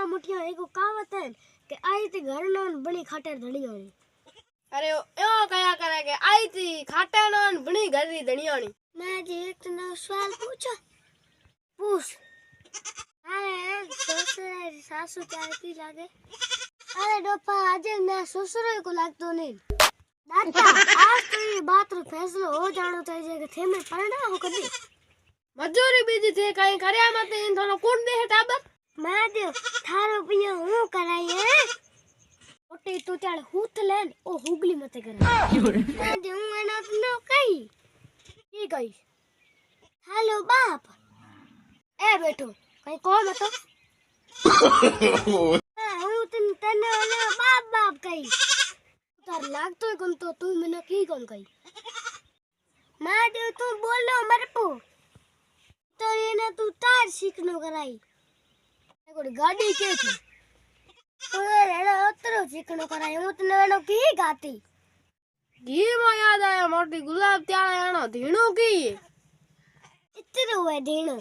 मुठिया एक कहावत है कि आई थी घर नौन बड़ी खाटर धनियाणी। अरे यो कया करे के आई थी खाटा नौन बड़ी घर री धनियाणी। मैं जी एक नया सवाल पूछो पूछ। अरे ससुर सासू चार की लागे। अरे डोपा आज मैं ससुर को लागतो नहीं। दादा आज तो ये बात रो फैसलो हो जानो चाहिए कि थे में पढ़ना हो कदी मजूरी बीजी थे कहीं करया मत इन थोनो कोण दे टाबर। मैं दे थारो पिया हूं कराई है ओटे तो चाल हुत लेन ओ हुगली मत करे। मैं दे हूं एना नो कई की कई हेलो बाप ए बेटो कहीं को मत हूं तने वाले बाप बाप कई तार लागतो कोन तो तू मने की कोन कई मां दे तू बोलो मरपो तो एना तू तार सीखनो कराई कोई गाड़ी के थी तो एना उतरो सीखनो कराई हूं तने एनो की गाती घी में याद आया मोटी गुलाब त्याळे एनो धीणो की इतरो है ढेणो